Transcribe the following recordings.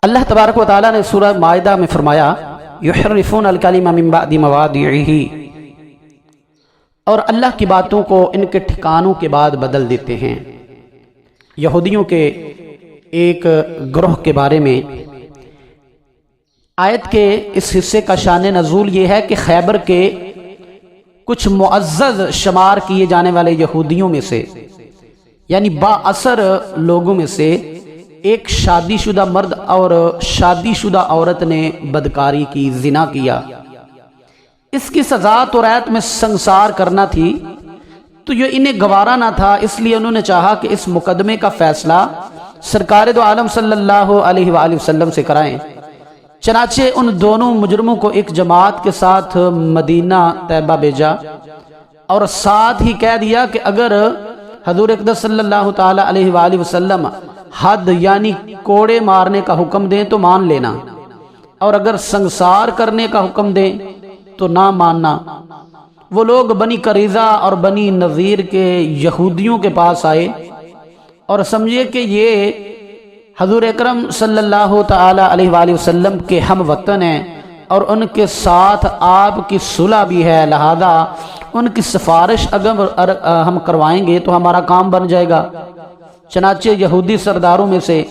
اللہ تبارک و تعالیٰ نے سورہ مائدہ میں فرمایا یحرفون الکلم من بعد مواضعہ، اور اللہ کی باتوں کو ان کے ٹھکانوں کے بعد بدل دیتے ہیں۔ یہودیوں کے ایک گروہ کے بارے میں آیت کے اس حصے کا شان نزول یہ ہے کہ خیبر کے کچھ معزز شمار کیے جانے والے یہودیوں میں سے، یعنی با اثر لوگوں میں سے ایک شادی شدہ مرد اور شادی شدہ عورت نے بدکاری کی، زنا کیا۔ اس کی سزا توریت میں سنسار کرنا تھی، تو یہ انہیں گوارا نہ تھا، اس لیے انہوں نے چاہا کہ اس مقدمے کا فیصلہ سرکار دو عالم صلی اللہ علیہ وآلہ وسلم سے کرائیں۔ چنانچہ ان دونوں مجرموں کو ایک جماعت کے ساتھ مدینہ طیبہ بھیجا اور ساتھ ہی کہہ دیا کہ اگر حضور اقدس صلی اللہ تعالی علیہ وآلہ وسلم حد یعنی کوڑے مارنے کا حکم دیں تو مان لینا، اور اگر سنسار کرنے کا حکم دیں تو نہ ماننا۔ وہ لوگ بنی قریظہ اور بنی نذیر کے یہودیوں کے پاس آئے اور سمجھے کہ یہ حضور اکرم صلی اللہ تعالی علیہ وآلہ وسلم کے ہم وطن ہیں اور ان کے ساتھ آپ کی صلح بھی ہے، لہذا ان کی سفارش اگر ہم کروائیں گے تو ہمارا کام بن جائے گا۔ چنانچہ یہودی سرداروں میں سے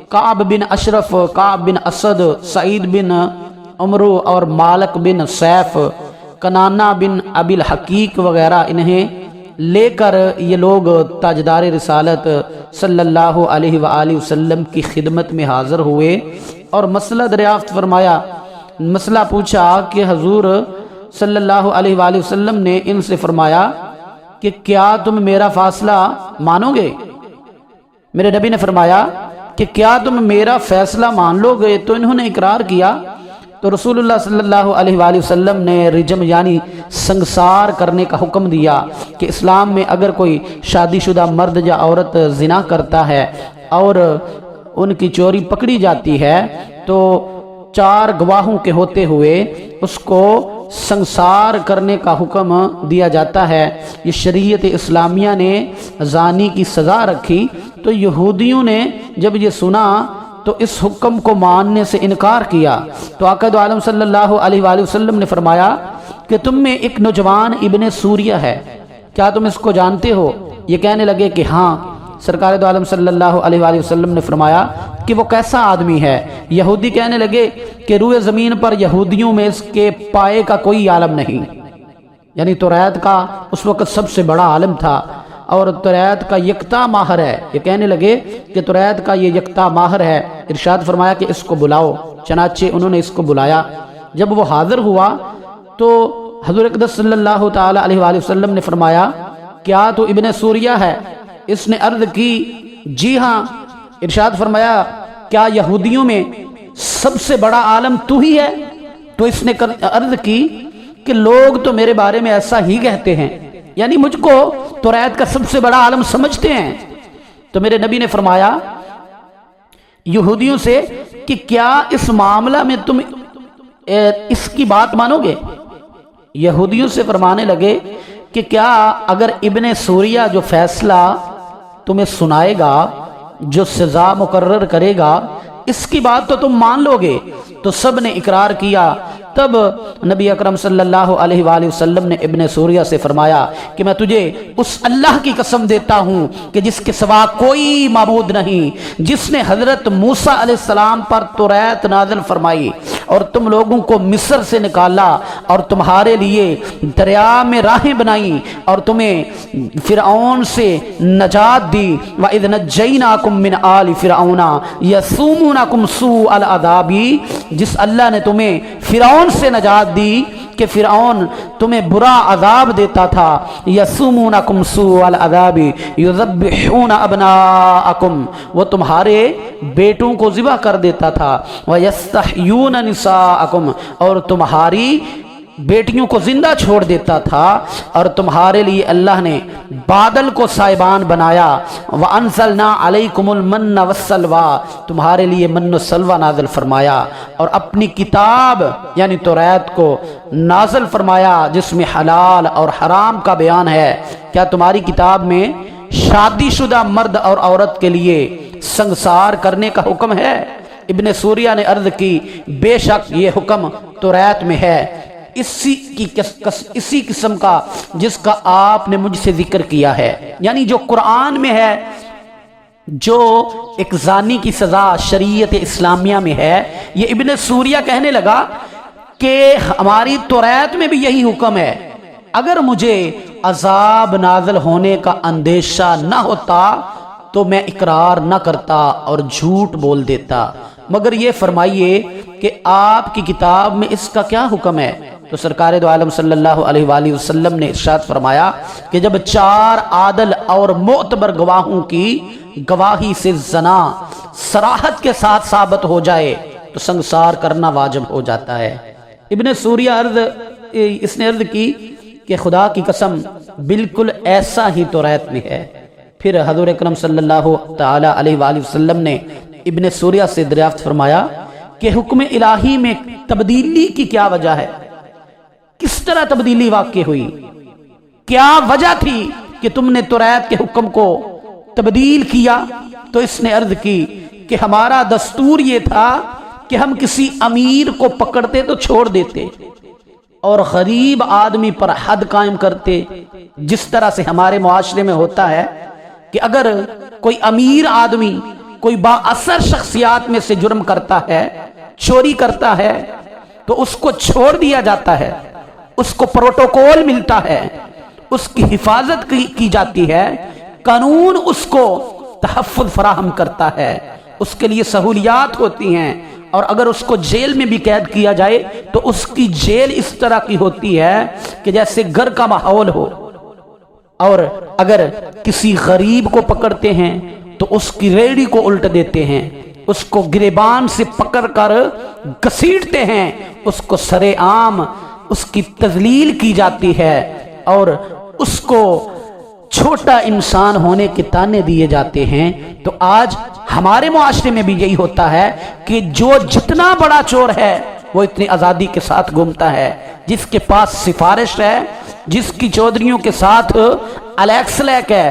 کعب بن اشرف، کعب بن اسد، سعید بن عمرو اور مالک بن سیف، کنانہ بن ابی الحقیق وغیرہ انہیں لے کر یہ لوگ تاجدار رسالت صلی اللہ علیہ وآلہ وسلم کی خدمت میں حاضر ہوئے اور مسئلہ دریافت فرمایا۔ مسئلہ پوچھا کہ حضور صلی اللہ علیہ وآلہ وسلم نے ان سے فرمایا کہ کیا تم میرا فیصلہ مانو گے؟ میرے نبی نے فرمایا کہ کیا تم میرا فیصلہ مان لو گے؟ تو انہوں نے اقرار کیا۔ تو رسول اللہ صلی اللہ علیہ وآلہ وسلم نے رجم یعنی سنسار کرنے کا حکم دیا کہ اسلام میں اگر کوئی شادی شدہ مرد یا عورت زنا کرتا ہے اور ان کی چوری پکڑی جاتی ہے تو 4 گواہوں کے ہوتے ہوئے اس کو سنسار کرنے کا حکم دیا جاتا ہے۔ یہ شریعت اسلامیہ نے زانی کی سزا رکھی، تو یہودیوں نے جب یہ سنا تو اس حکم کو ماننے سے انکار کیا۔ تو آقا دو عالم صلی اللہ علیہ وآلہ وسلم نے فرمایا کہ تم میں ایک نوجوان ابن سوریہ ہے، کیا تم اس کو جانتے ہو؟ یہ کہنے لگے کہ ہاں۔ سرکار دو عالم صلی اللہ علیہ وآلہ وسلم نے فرمایا کہ وہ کیسا آدمی ہے؟ یہودی کہنے لگے کہ روئے زمین پر یہودیوں میں اس کے پائے کا کوئی عالم نہیں، یعنی توریت کا اس وقت سب سے بڑا عالم تھا اور توریت کا یکتا ماہر ہے۔ یہ کہنے لگے کہ توریت کا یہ یکتا ماہر ہے۔ ارشاد فرمایا کہ اس کو بلاؤ۔ چنانچہ انہوں نے اس کو بلایا۔ جب وہ حاضر ہوا تو حضور اقدس صلی اللہ تعالی علیہ وآلہ وسلم نے فرمایا کیا تو ابن سوریہ ہے؟ اس نے عرض کی جی ہاں۔ ارشاد فرمایا کیا یہودیوں میں سب سے بڑا عالم تو ہی ہے؟ تو اس نے عرض کی کہ لوگ تو میرے بارے میں ایسا ہی کہتے ہیں، یعنی مجھ کو توریت کا سب سے بڑا عالم سمجھتے ہیں۔ تو میرے نبی نے فرمایا یہودیوں سے کہ کیا اس معاملہ میں تم اس کی بات مانو گے؟ یہودیوں سے فرمانے لگے کہ کیا اگر ابن سوریہ جو فیصلہ تمہیں سنائے گا، جو سزا مقرر کرے گا، اس کی بات تو تم مان لو گے؟ تو سب نے اقرار کیا۔ تب نبی اکرم صلی اللہ علیہ وآلہ وسلم نے ابن سوریہ سے فرمایا کہ میں تجھے اس اللہ کی قسم دیتا ہوں کہ جس کے سوا کوئی معبود نہیں، جس نے حضرت موسیٰ علیہ السلام پر توریت نازل فرمائی اور تم لوگوں کو مصر سے نکالا اور تمہارے لیے دریا میں راہیں بنائیں اور تمہیں فرعون سے نجات دی، وَإِذْ نَجَّيْنَاكُمْ مِنْ آلِ فِرْعَوْنَ يَسُومُونَكُمْ سُوءَ الْعَذَابِ، جس اللہ نے تمہیں فرعون سے نجات دی کہ فرعون تمہیں برا عذاب دیتا تھا، یسومونکم سوء العذاب یذبحون ابناءکم، وہ تمہارے بیٹوں کو ذبح کر دیتا تھا، ویستحیون نساءکم، اور تمہاری بیٹیوں کو زندہ چھوڑ دیتا تھا، اور تمہارے لیے اللہ نے بادل کو سائبان بنایا، وَأَنزَلْنَا عَلَيْكُمُ الْمَنَّ وَالسَّلْوَىٰ، تمہارے لیے من و سلوہ نازل فرمایا، اور اپنی کتاب یعنی توریت کو نازل فرمایا جس میں حلال اور حرام کا بیان ہے۔ کیا تمہاری کتاب میں شادی شدہ مرد اور عورت کے لیے سنسار کرنے کا حکم ہے؟ ابن سوریہ نے عرض کی بے شک یہ حکم تورات میں ہے، اسی قسم کا جس کا آپ نے مجھ سے ذکر کیا ہے، یعنی جو قرآن میں ہے، جو ایک زانی کی سزا شریعت اسلامیہ میں ہے، یہ ابن سوریہ کہنے لگا کہ ہماری تورات میں بھی یہی حکم ہے، اگر مجھے عذاب نازل ہونے کا اندیشہ نہ ہوتا تو میں اقرار نہ کرتا اور جھوٹ بول دیتا، مگر یہ فرمائیے کہ آپ کی کتاب میں اس کا کیا حکم ہے؟ تو سرکار دو عالم صلی اللہ علیہ وآلہ وسلم نے ارشاد فرمایا کہ جب 4 عادل اور معتبر گواہوں کی گواہی سے زنا صراحت کے ساتھ ثابت ہو جائے تو سنگسار کرنا واجب ہو جاتا ہے۔ ابن سوریہ اس نے عرض کی کہ خدا کی قسم بالکل ایسا ہی تورات میں ہے۔ پھر حضور اکرم صلی اللہ تعالی علیہ وآلہ وسلم نے ابن سوریہ سے دریافت فرمایا کہ حکم الہی میں تبدیلی کی کیا وجہ ہے؟ کس طرح تبدیلی واقع ہوئی؟ کیا وجہ تھی کہ تم نے تورات کے حکم کو تبدیل کیا؟ تو اس نے عرض کی کہ ہمارا دستور یہ تھا کہ ہم کسی امیر کو پکڑتے تو چھوڑ دیتے اور غریب آدمی پر حد قائم کرتے، جس طرح سے ہمارے معاشرے میں ہوتا ہے کہ اگر کوئی امیر آدمی کوئی با اثر شخصیات میں سے جرم کرتا ہے، چوری کرتا ہے، تو اس کو چھوڑ دیا جاتا ہے، اس کو پروٹوکول ملتا ہے، اس کی حفاظت کی جاتی ہے، قانون اس کو تحفظ فراہم کرتا ہے، اس کے لیے سہولیات ہوتی ہیں، اور اگر اس کو جیل میں بھی قید کیا جائے تو اس کی جیل اس طرح کی ہوتی ہے کہ جیسے گھر کا ماحول ہو۔ اور اگر کسی غریب کو پکڑتے ہیں تو اس کی ریڑھی کو الٹ دیتے ہیں، اس کو گریبان سے پکڑ کر گھسیٹتے ہیں، اس کو سرے عام اس کی تذلیل کی جاتی ہے، اور اس کو چھوٹا انسان ہونے کے تانے دیے جاتے ہیں۔ تو آج ہمارے معاشرے میں بھی یہی ہوتا ہے کہ جو جتنا بڑا چور ہے وہ اتنی آزادی کے ساتھ گھومتا ہے، جس کے پاس سفارش ہے، جس کی چودھریوں کے ساتھ الیکس لیک ہے،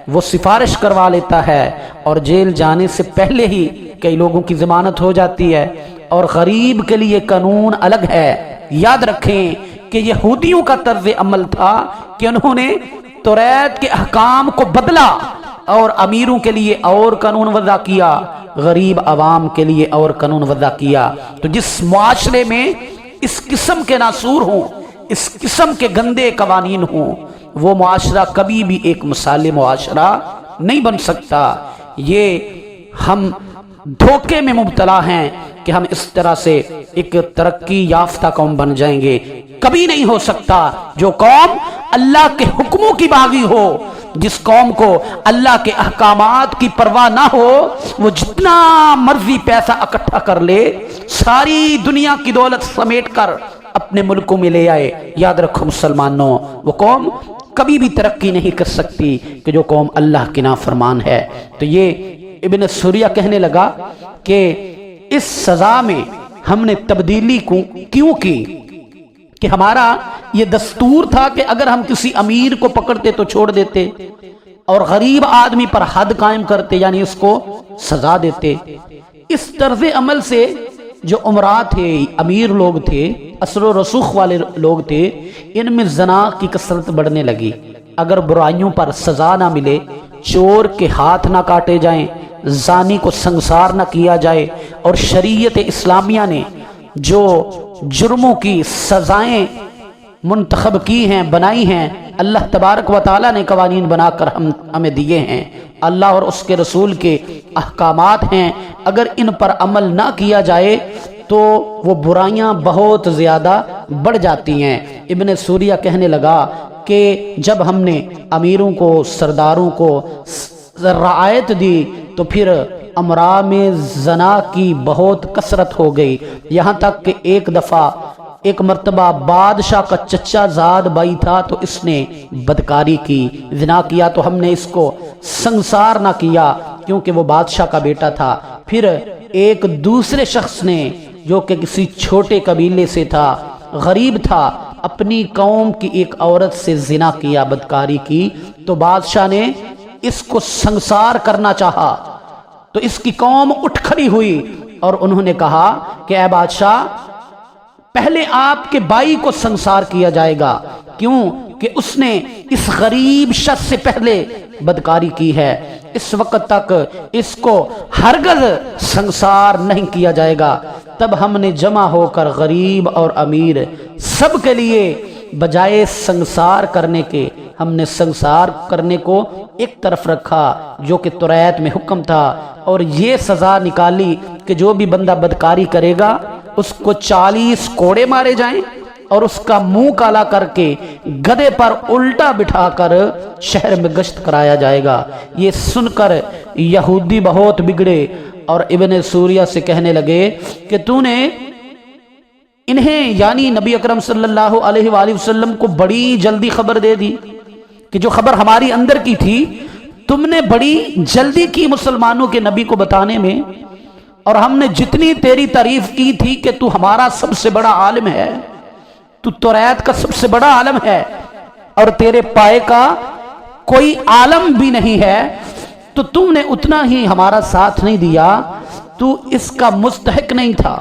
وہ سفارش کروا لیتا ہے اور جیل جانے سے پہلے ہی کئی لوگوں کی ضمانت ہو جاتی ہے۔ اور غریب کے لیے قانون الگ ہے۔ یاد رکھیں کہ یہودیوں کا طرز عمل تھا کہ انہوں نے تورات کے احکام کو بدلا اور امیروں کے لیے اور قانون وضع کیا، غریب عوام کے لیے اور قانون وضع کیا۔ تو جس معاشرے میں اس قسم کے ناسور ہوں، اس قسم کے گندے قوانین ہوں، وہ معاشرہ کبھی بھی ایک مثالی معاشرہ نہیں بن سکتا۔ یہ ہم دھوکے میں مبتلا ہیں کہ ہم اس طرح سے ایک ترقی یافتہ قوم بن جائیں گے، کبھی نہیں ہو سکتا۔ جو قوم اللہ کے حکموں کی باغی ہو، جس قوم کو اللہ کے احکامات کی پرواہ نہ ہو، وہ جتنا مرضی پیسہ اکٹھا کر لے، ساری دنیا کی دولت سمیٹ کر اپنے ملکوں میں لے آئے، یاد رکھو مسلمانوں، وہ قوم کبھی بھی ترقی نہیں کر سکتی کہ جو قوم اللہ کی نافرمان ہے۔ تو یہ ابن سوریہ کہنے لگا کہ اس سزا میں ہم نے تبدیلی کیوں کی کہ ہمارا یہ دستور تھا کہ اگر ہم کسی امیر کو پکڑتے تو چھوڑ دیتے اور غریب آدمی پر حد قائم کرتے، یعنی اس کو سزا دیتے۔ اس طرز عمل سے جو امراء تھے، امیر لوگ تھے، اثر و رسوخ والے لوگ تھے، ان میں زنا کی کثرت بڑھنے لگی۔ اگر برائیوں پر سزا نہ ملے، چور کے ہاتھ نہ کاٹے جائیں، زانی کو سنگسار نہ کیا جائے، اور شریعت اسلامیہ نے جو جرموں کی سزائیں منتخب کی ہیں، بنائی ہیں، اللہ تبارک و تعالیٰ نے قوانین بنا کر ہمیں دیے ہیں، اللہ اور اس کے رسول کے احکامات ہیں، اگر ان پر عمل نہ کیا جائے تو وہ برائیاں بہت زیادہ بڑھ جاتی ہیں۔ ابن سوریہ کہنے لگا کہ جب ہم نے امیروں کو، سرداروں کو رعایت دی تو پھر امراء میں زنا کی بہت کثرت ہو گئی، یہاں تک کہ ایک مرتبہ بادشاہ کا چچا زاد بھائی تھا تو اس نے بدکاری کی، زنا کیا، تو ہم نے اس کو سنگسار نہ کیا کیونکہ وہ بادشاہ کا بیٹا تھا۔ پھر ایک دوسرے شخص نے جو کہ کسی چھوٹے قبیلے سے تھا، غریب تھا، اپنی قوم کی ایک عورت سے زنا کیا، بدکاری کی، تو بادشاہ نے اس کو سنگسار کرنا چاہا، تو اس کی قوم اٹھ کھڑی ہوئی اور انہوں نے کہا کہ اے بادشاہ، پہلے آپ کے بھائی کو سنسار کیا جائے گا، کیوں کہ اس نے اس غریب شخص سے پہلے بدکاری کی ہے، اس وقت تک اس کو ہرگز سنسار نہیں کیا جائے گا۔ تب ہم نے جمع ہو کر غریب اور امیر سب کے لیے بجائے سنسار کرنے کے، ہم نے سنسار کرنے کو ایک طرف رکھا جو کہ توریت میں حکم تھا، اور یہ سزا نکالی کہ جو بھی بندہ بدکاری کرے گا اس کو 40 کوڑے مارے جائیں اور اس کا منہ کالا کر کے گدھے پر الٹا بٹھا کر شہر میں گشت کرایا جائے گا۔ یہ سن کر یہودی بہت بگڑے اور ابن سوریہ سے کہنے لگے کہ تو نے انہیں یعنی نبی اکرم صلی اللہ علیہ وآلہ وسلم کو بڑی جلدی خبر دے دی کہ جو خبر ہماری اندر کی تھی تم نے بڑی جلدی کی مسلمانوں کے نبی کو بتانے میں، اور ہم نے جتنی تیری تعریف کی تھی کہ تو ہمارا سب سے بڑا عالم ہے، تو توریت کا سب سے بڑا عالم ہے اور تیرے پائے کا کوئی عالم بھی نہیں ہے، تو تم نے اتنا ہی ہمارا ساتھ نہیں دیا، تو اس کا مستحق نہیں تھا۔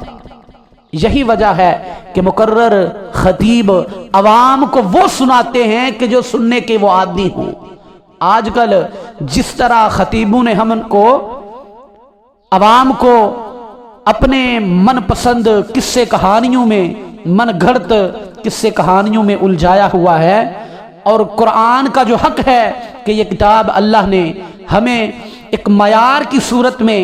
یہی وجہ ہے کہ مقرر خطیب عوام کو وہ سناتے ہیں کہ جو سننے کے وہ عادی ہوں۔ آج کل جس طرح خطیبوں نے ہم کو عوام کو اپنے من پسند قصے کہانیوں میں، من گھڑت قصے کہانیوں میں الجھایا ہوا ہے، اور قرآن کا جو حق ہے کہ یہ کتاب اللہ نے ہمیں ایک معیار کی صورت میں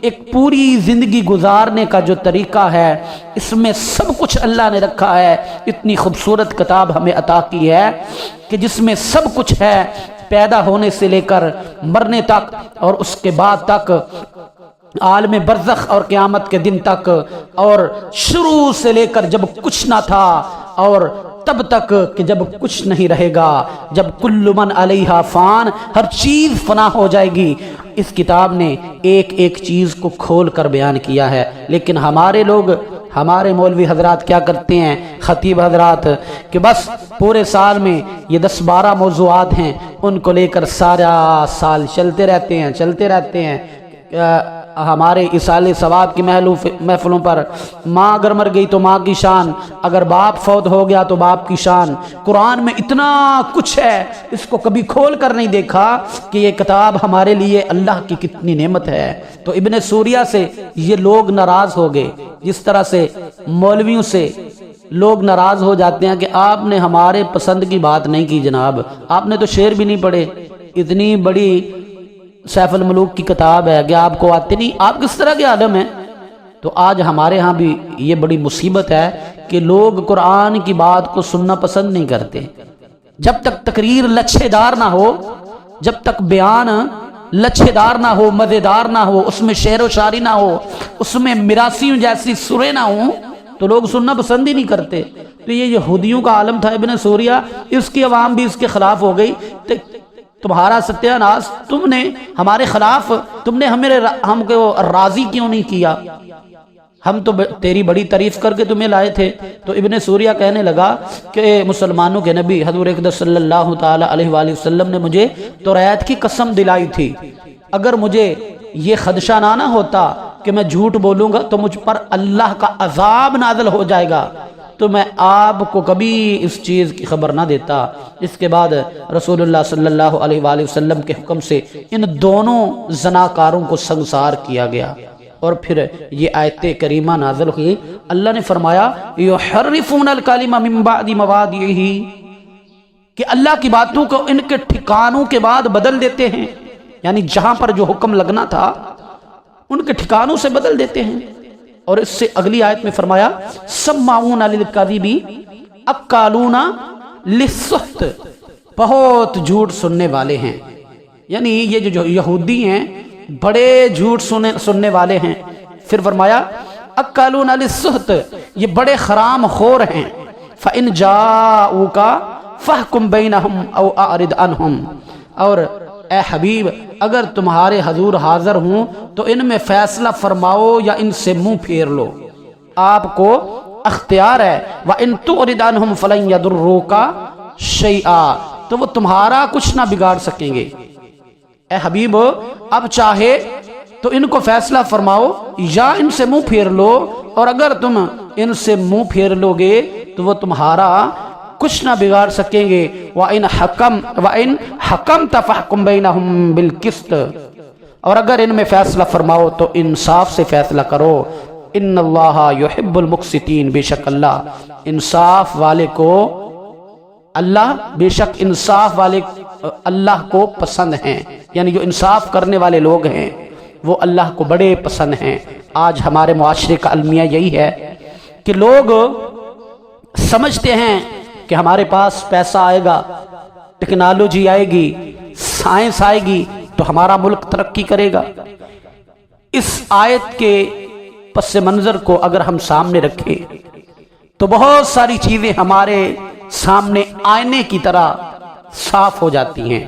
ایک پوری زندگی گزارنے کا جو طریقہ ہے، اس میں سب کچھ اللہ نے رکھا ہے۔ اتنی خوبصورت کتاب ہمیں عطا کی ہے کہ جس میں سب کچھ ہے، پیدا ہونے سے لے کر مرنے تک اور اس کے بعد تک، عالم برزخ اور قیامت کے دن تک، اور شروع سے لے کر جب کچھ نہ تھا اور تب تک کہ جب کچھ نہیں رہے گا، جب کل من علیہا فان، ہر چیز فنا ہو جائے گی۔ اس کتاب نے ایک ایک چیز کو کھول کر بیان کیا ہے، لیکن ہمارے لوگ، ہمارے مولوی حضرات کیا کرتے ہیں، خطیب حضرات، کہ بس پورے سال میں یہ 10-12 موضوعات ہیں، ان کو لے کر سارا سال چلتے رہتے ہیں۔ ہمارے اصالِ ثواب کی محفلوں پر ماں اگر مر گئی تو ماں کی شان، اگر باپ فوت ہو گیا تو باپ کی شان، قرآن میں اتنا کچھ ہے، اس کو کبھی کھول کر نہیں دیکھا کہ یہ کتاب ہمارے لیے اللہ کی کتنی نعمت ہے۔ تو ابن سوریہ سے یہ لوگ ناراض ہو گئے، جس طرح سے مولویوں سے لوگ ناراض ہو جاتے ہیں کہ آپ نے ہمارے پسند کی بات نہیں کی جناب، آپ نے تو شعر بھی نہیں پڑھے، اتنی بڑی سیف الملوک کی کتاب ہے کہ آپ کو آتے نہیں، آپ کس طرح کے عالم ہیں؟ تو آج ہمارے ہاں بھی یہ بڑی مصیبت ہے کہ لوگ قرآن کی بات کو سننا پسند نہیں کرتے۔ جب تک تقریر لچھے دار نہ ہو، جب تک بیان لچھے دار نہ ہو، مزیدار نہ ہو، اس میں شعر و شاعری نہ ہو، اس میں مراسیوں جیسی سریں نہ ہوں، تو لوگ سننا پسند ہی نہیں کرتے۔ تو یہ یہودیوں کا عالم تھا ابن سوریہ، اس کی عوام بھی اس کے خلاف ہو گئی۔ تمہارا ستیہ ناس، تم نے ہمارے خلاف، تم نے ہم کو راضی کیوں نہیں کیا؟ ہم تو تیری بڑی تعریف کر کے تمہیں لائے تھے۔ تو ابن سوریہ کہنے لگا کہ مسلمانوں کے نبی حضور اقدس صلی اللہ تعالی علیہ وآلہ وسلم نے مجھے توریت کی قسم دلائی تھی، اگر مجھے یہ خدشہ نہ ہوتا کہ میں جھوٹ بولوں گا تو مجھ پر اللہ کا عذاب نازل ہو جائے گا، تو میں آپ کو کبھی اس چیز کی خبر نہ دیتا۔ اس کے بعد رسول اللہ صلی اللہ علیہ وآلہ وسلم کے حکم سے ان دونوں زناکاروں کو سنسار کیا گیا، اور پھر یہ آیت کریمہ نازل ہوئی۔ اللہ نے فرمایا یحرفون الکلم من بعد مواضعہ، کہ اللہ کی باتوں کو ان کے ٹھکانوں کے بعد بدل دیتے ہیں، یعنی جہاں پر جو حکم لگنا تھا ان کے ٹھکانوں سے بدل دیتے ہیں۔ اور اس سے اگلی آیت میں فرمایا سماعون للکذب اکالون للسحت، بہت جھوٹ سننے والے ہیں، یعنی یہ جو یہودی ہیں بڑے جھوٹ سننے والے ہیں۔ پھر فرمایا اکالون للسحت، یہ بڑے حرام خور ہیں۔ فإن جاؤوک فاحکم بینہم او اعرض عنہم، اور اے حبیب اگر تمہارے حضور حاضر ہوں تو ان میں فیصلہ فرماؤ یا ان سے منہ پھیر لو، آپ کو اختیار ہے۔ وَإِن تُعْرِضْ عَنْهُمْ فَلَن يَضُرُّوكَ شَيْئًا، تو وہ تمہارا کچھ نہ بگاڑ سکیں گے۔ اے حبیب اب چاہے تو ان کو فیصلہ فرماؤ یا ان سے منہ پھیر لو، اور اگر تم ان سے منہ پھیر لو گے تو وہ تمہارا کچھ نہ بگاڑ سکیں گے۔ وَإِنْ حَكَمْتَ فَاحْكُمْ بَيْنَهُمْ بِالْقِسْطِ، اور اگر ان میں فیصلہ فرماؤ تو انصاف سے فیصلہ کرو۔ ان اللہ یحب المقسطین، بے شک اللہ انصاف والے کو، بے شک انصاف والے اللہ کو پسند ہیں، یعنی جو انصاف کرنے والے لوگ ہیں وہ اللہ کو بڑے پسند ہیں۔ آج ہمارے معاشرے کا المیہ یہی ہے کہ لوگ سمجھتے ہیں کہ ہمارے پاس پیسہ آئے گا، ٹیکنالوجی آئے گی، سائنس آئے گی تو ہمارا ملک ترقی کرے گا۔ اس آیت کے پس منظر کو اگر ہم سامنے رکھیں تو بہت ساری چیزیں ہمارے سامنے آئینے کی طرح صاف ہو جاتی ہیں۔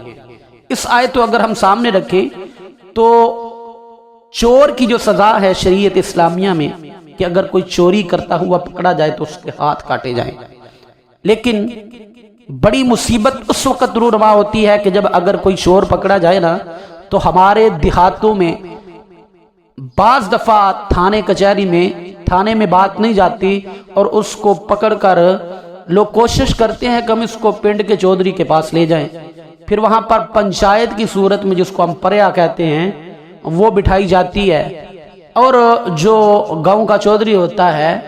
اس آیت کو اگر ہم سامنے رکھیں تو چور کی جو سزا ہے شریعت اسلامیہ میں کہ اگر کوئی چوری کرتا ہوا پکڑا جائے تو اس کے ہاتھ کاٹے جائیں، لیکن بڑی مصیبت اس وقت رونما ہوتی ہے کہ جب اگر کوئی چور پکڑا جائے نا تو ہمارے دیہاتوں میں بعض دفعہ تھانے میں بات نہیں جاتی اور اس کو پکڑ کر لوگ کوشش کرتے ہیں کہ ہم اس کو پنڈ کے چودھری کے پاس لے جائیں، پھر وہاں پر پنچایت کی صورت میں جس کو ہم پریا کہتے ہیں وہ بٹھائی جاتی ہے، اور جو گاؤں کا چودھری ہوتا ہے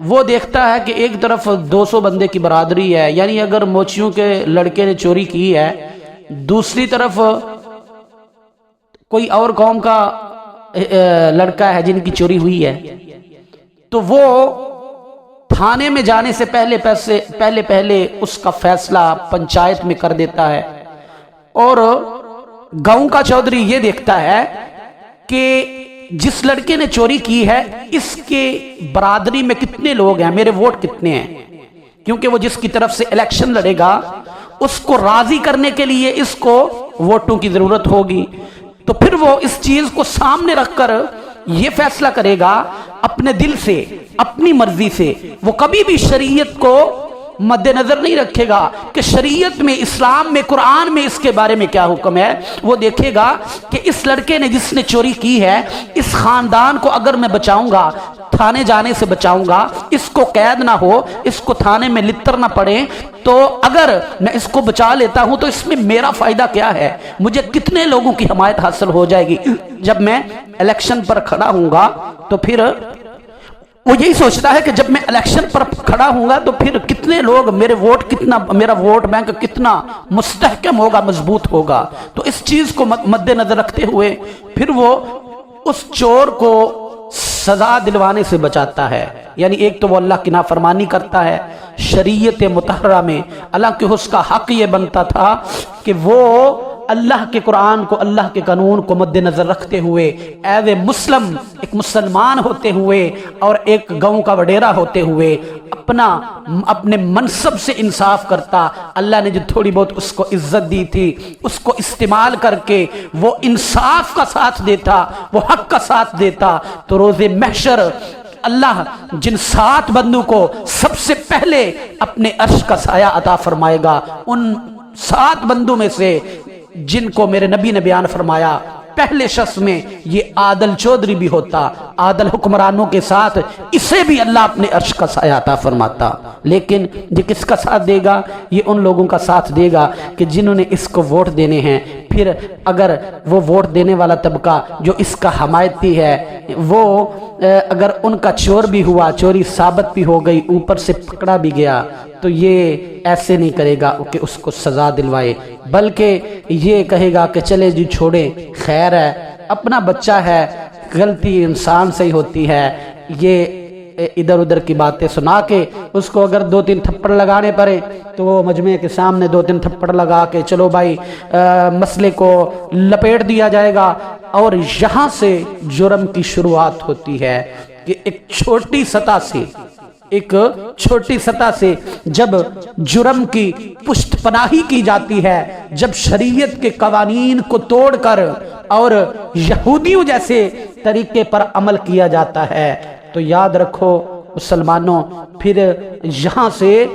وہ دیکھتا ہے کہ ایک طرف 200 بندے کی برادری ہے، یعنی اگر موچیوں کے لڑکے نے چوری کی ہے، دوسری طرف کوئی اور قوم کا لڑکا ہے جن کی چوری ہوئی ہے، تو وہ تھانے میں جانے سے پہلے اس کا فیصلہ پنچایت میں کر دیتا ہے، اور گاؤں کا چودھری یہ دیکھتا ہے کہ جس لڑکے نے چوری کی ہے اس کے برادری میں کتنے لوگ ہیں، میرے ووٹ کتنے ہیں، کیونکہ وہ جس کی طرف سے الیکشن لڑے گا اس کو راضی کرنے کے لیے اس کو ووٹوں کی ضرورت ہوگی، تو پھر وہ اس چیز کو سامنے رکھ کر یہ فیصلہ کرے گا اپنے دل سے، اپنی مرضی سے، وہ کبھی بھی شریعت کو مد نظر نہیں رکھے گا کہ شریعت میں، اسلام میں، قرآن میں اس کے بارے میں کیا حکم ہے۔ وہ دیکھے گا کہ اس لڑکے نے جس نے چوری کی ہے اس خاندان کو اگر میں بچاؤں گا، تھانے جانے سے بچاؤں گا، اس کو قید نہ ہو، اس کو تھانے میں لتر نہ پڑے، تو اگر میں اس کو بچا لیتا ہوں تو اس میں میرا فائدہ کیا ہے، مجھے کتنے لوگوں کی حمایت حاصل ہو جائے گی۔ جب میں الیکشن پر کھڑا ہوں گا تو پھر وہ یہی سوچتا ہے کہ جب میں الیکشن پر کھڑا ہوں گا تو پھر کتنے لوگ میرا ووٹ بینک کتنا مستحکم ہوگا، مضبوط ہوگا۔ تو اس چیز کو مد نظر رکھتے ہوئے پھر وہ اس چور کو سزا دلوانے سے بچاتا ہے، یعنی ایک تو وہ اللہ کی نافرمانی کرتا ہے، شریعت مطہرہ میں اللہ کے اس کا حق یہ بنتا تھا کہ وہ اللہ کے قرآن کو، اللہ کے قانون کو مد نظر رکھتے ہوئے ایز اے مسلم، ایک مسلمان ہوتے ہوئے اور ایک گاؤں کا وڈیرا ہوتے ہوئے اپنے منصب سے انصاف کرتا۔ اللہ نے جو تھوڑی بہت اس کو عزت دی تھی اس کو استعمال کر کے وہ انصاف کا ساتھ دیتا، وہ حق کا ساتھ دیتا، تو روز محشر اللہ جن 7 بندوں کو سب سے پہلے اپنے عرش کا سایہ عطا فرمائے گا، ان 7 بندوں میں سے جن کو میرے نبی نے بیان فرمایا پہلے شخص میں یہ عادل چودھری بھی ہوتا، عادل حکمرانوں کے ساتھ اسے بھی اللہ اپنے عرش کا سایہ عطا فرماتا۔ لیکن یہ کس کا ساتھ دے گا؟ یہ ان لوگوں کا ساتھ دے گا کہ جنہوں نے اس کو ووٹ دینے ہیں۔ پھر اگر وہ ووٹ دینے والا طبقہ جو اس کا حمایتی ہے وہ اگر ان کا چور بھی ہوا، چوری ثابت بھی ہو گئی، اوپر سے پکڑا بھی گیا، تو یہ ایسے نہیں کرے گا کہ اس کو سزا دلوائے، بلکہ یہ کہے گا کہ چلے جی چھوڑے، خیر ہے، اپنا بچہ ہے، غلطی انسان سے ہی ہوتی ہے، یہ ادھر ادھر کی باتیں سنا کے اس کو اگر 2-3 تھپڑ لگانے پڑے تو وہ مجمع کے سامنے 2-3 تھپڑ لگا کے چلو بھائی مسئلے کو لپیٹ دیا جائے گا۔ اور یہاں سے جرم کی شروعات ہوتی ہے کہ ایک چھوٹی سطح سے جب جرم کی پشت پناہی کی جاتی ہے، جب شریعت کے قوانین کو توڑ کر اور یہودیوں جیسے طریقے پر عمل کیا جاتا ہے، تو یاد رکھو مسلمانوں، پھر یہاں سے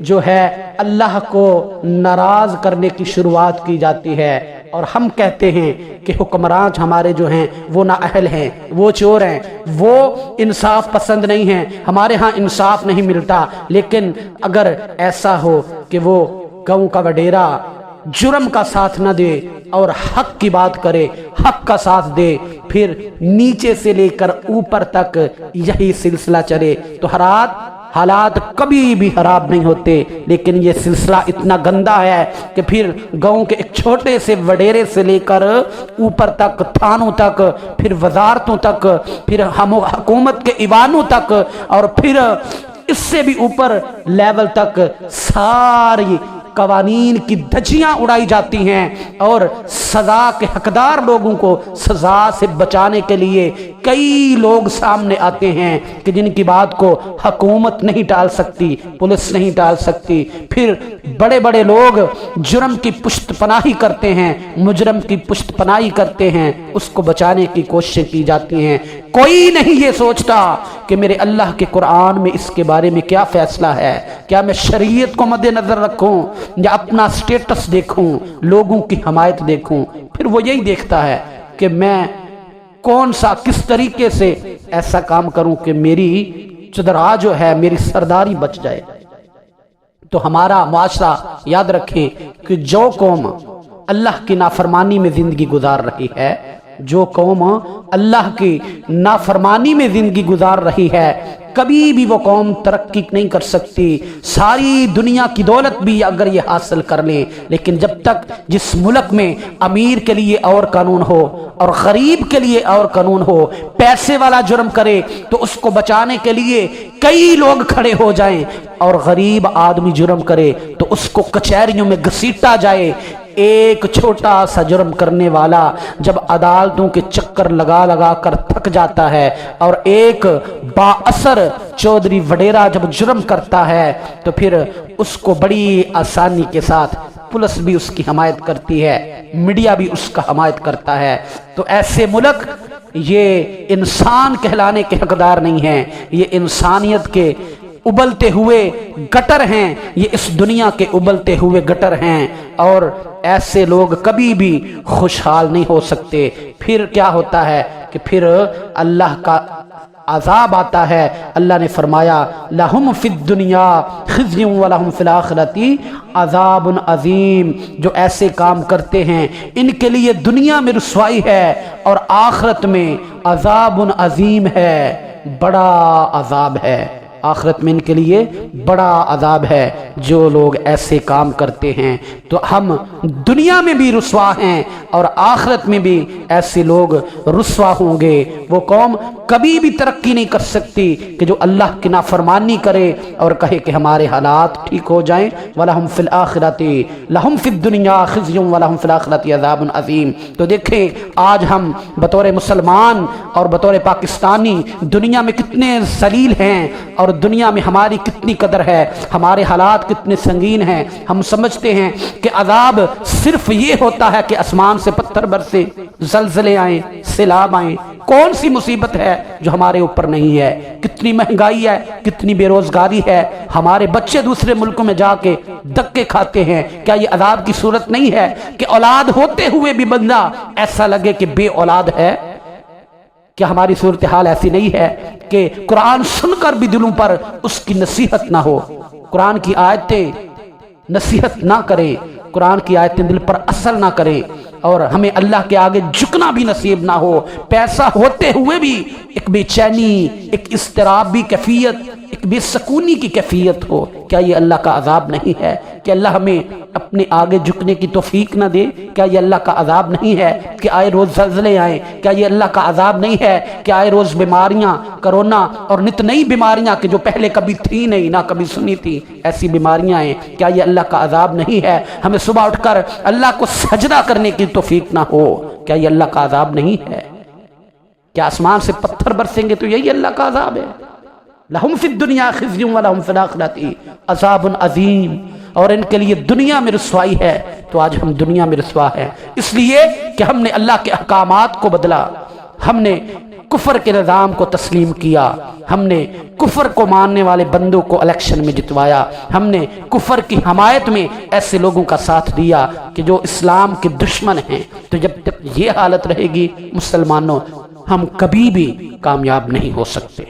جو ہے اللہ کو ناراض کرنے کی شروعات کی جاتی ہے۔ اور ہم کہتے ہیں کہ حکمران ہمارے جو ہیں وہ نااہل ہیں، وہ چور ہیں، وہ انصاف پسند نہیں ہیں، ہمارے ہاں انصاف نہیں ملتا۔ لیکن اگر ایسا ہو کہ وہ گاؤں کا وڈیرا جرم کا ساتھ نہ دے اور حق کی بات کرے، حق کا ساتھ دے، پھر نیچے سے لے کر اوپر تک یہی سلسلہ چلے تو حالات کبھی بھی خراب نہیں ہوتے۔ لیکن یہ سلسلہ اتنا گندا ہے کہ پھر گاؤں کے ایک چھوٹے سے وڈیرے سے لے کر اوپر تک، تھانوں تک، پھر وزارتوں تک، پھر حکومت کے ایوانوں تک، اور پھر اس سے بھی اوپر لیول تک ساری قوانین کی دھجیاں اڑائی جاتی ہیں، اور سزا کے حقدار لوگوں کو سزا سے بچانے کے لیے کئی لوگ سامنے آتے ہیں کہ جن کی بات کو حکومت نہیں ٹال سکتی، پولیس نہیں ٹال سکتی۔ پھر بڑے بڑے لوگ جرم کی پشت پناہی کرتے ہیں، مجرم کی پشت پناہی کرتے ہیں، اس کو بچانے کی کوششیں کی جاتی ہیں۔ کوئی نہیں یہ سوچتا کہ میرے اللہ کے قرآن میں اس کے بارے میں کیا فیصلہ ہے، کیا میں شریعت کو مد نظر رکھوں یا اپنا سٹیٹس دیکھوں، لوگوں کی حمایت دیکھوں۔ پھر وہ یہی دیکھتا ہے کہ میں کون سا، کس طریقے سے ایسا کام کروں کہ میری چدرا جو ہے، میری سرداری بچ جائے۔ تو ہمارا معاشرہ یاد رکھیں کہ جو قوم اللہ کی نافرمانی میں زندگی گزار رہی ہے، جو قوم اللہ کی نافرمانی میں زندگی گزار رہی ہے، کبھی بھی وہ قوم ترقی نہیں کر سکتی۔ ساری دنیا کی دولت بھی اگر یہ حاصل کر لے، لیکن جب تک جس ملک میں امیر کے لیے اور قانون ہو اور غریب کے لیے اور قانون ہو، پیسے والا جرم کرے تو اس کو بچانے کے لیے کئی لوگ کھڑے ہو جائیں، اور غریب آدمی جرم کرے تو اس کو کچہریوں میں گھسیٹا جائے۔ ایک چھوٹا سا جرم کرنے والا جب عدالتوں کے چکر لگا لگا کر تھک جاتا ہے، اور ایک با اثر چودھری وڈیرا جب جرم کرتا ہے تو پھر اس کو بڑی آسانی کے ساتھ پولیس بھی اس کی حمایت کرتی ہے، میڈیا بھی اس کا حمایت کرتا ہے۔ تو ایسے ملک یہ انسان کہلانے کے حقدار نہیں ہیں، یہ انسانیت کے ابلتے ہوئے گٹر ہیں، یہ اس دنیا کے ابلتے ہوئے گٹر ہیں، اور ایسے لوگ کبھی بھی خوشحال نہیں ہو سکتے۔ پھر کیا ہوتا ہے کہ پھر اللہ کا عذاب آتا ہے۔ اللہ نے فرمایا لہم فی الدنیا خزی ولہم فی الآخرۃ عذاب عظیم، جو ایسے کام کرتے ہیں ان کے لیے دنیا میں رسوائی ہے اور آخرت میں عذاب عظیم ہے، بڑا عذاب ہے۔ آخرت میں ان کے لیے بڑا عذاب ہے جو لوگ ایسے کام کرتے ہیں۔ تو ہم دنیا میں بھی رسوا ہیں اور آخرت میں بھی ایسے لوگ رسوا ہوں گے۔ وہ قوم کبھی بھی ترقی نہیں کر سکتی کہ جو اللہ کی نافرمانی کرے اور کہے کہ ہمارے حالات ٹھیک ہو جائیں۔ وَلَهُمْ فِي الْآخِرَةِ لَهُمْ فِي الدُّنْيَا خِزْيٌ وَلَهُمْ فِي الْآخِرَةِ عَذَابٌ عَظِيمٌ۔ تو دیکھیں آج ہم بطور مسلمان اور بطور پاکستانی دنیا میں کتنے ذلیل ہیں اور دنیا میں ہماری کتنی قدر ہے، ہمارے حالات کتنے سنگین ہیں۔ ہم سمجھتے ہیں کہ عذاب صرف یہ ہوتا ہے کہ آسمان سے پتھر برسے، زلزلے آئیں، سیلاب آئیں۔ کون سی مصیبت ہے جو ہمارے اوپر نہیں ہے؟ کتنی مہنگائی ہے، کتنی بے روزگاری ہے، ہمارے بچے دوسرے ملکوں میں جا کے دھکے کھاتے ہیں۔ کیا یہ عذاب کی صورت نہیں ہے کہ اولاد ہوتے ہوئے بھی بندہ ایسا لگے کہ بے اولاد ہے؟ کیا ہماری صورتحال ایسی نہیں ہے کہ قرآن سن کر بھی دلوں پر اس کی نصیحت نہ ہو؟ قرآن کی آیتیں نصیحت نہ کریں، قرآن کی آیتیں دل پر اثر نہ کریں، اور ہمیں اللہ کے آگے جھکنا بھی نصیب نہ ہو۔ پیسہ ہوتے ہوئے بھی ایک بے چینی، ایک اضطرابی کیفیت، ایک بے سکونی کی کیفیت ہو۔ کیا یہ اللہ کا عذاب نہیں ہے؟ کہ اللہ ہمیں اپنے آگے جھکنے کی توفیق نہ دے؟ کیا یہ اللہ کا عذاب نہیں ہے کہ آئے روز زلزلے آئیں؟ کیا یہ اللہ کا عذاب نہیں ہے کہ آئے روز بیماریاں، کرونا اور نت نئی بیماریاں کہ جو پہلے کبھی تھی نہیں، نہ کبھی سنی تھی، ایسی بیماریاں آئیں؟ کیا یہ اللہ کا عذاب نہیں ہے ہمیں صبح اٹھ کر اللہ کو سجدہ کرنے کی توفیق نہ ہو؟ کیا یہ اللہ کا عذاب نہیں ہے؟ کیا آسمان سے پتھر برسیں گے تو یہی اللہ کا عذاب ہے؟ لہم فی الدنیا خزی ولہم فی الآخرۃ عذاب عظیم، اور ان کے لیے دنیا میں رسوائی ہے۔ تو آج ہم دنیا میں رسوا ہیں اس لیے کہ ہم نے اللہ کے احکامات کو بدلا، ہم نے کفر کے نظام کو تسلیم کیا، ہم نے کفر کو ماننے والے بندوں کو الیکشن میں جتوایا، ہم نے کفر کی حمایت میں ایسے لوگوں کا ساتھ دیا کہ جو اسلام کے دشمن ہیں۔ تو جب تک یہ حالت رہے گی مسلمانوں، ہم کبھی بھی کامیاب نہیں ہو سکتے۔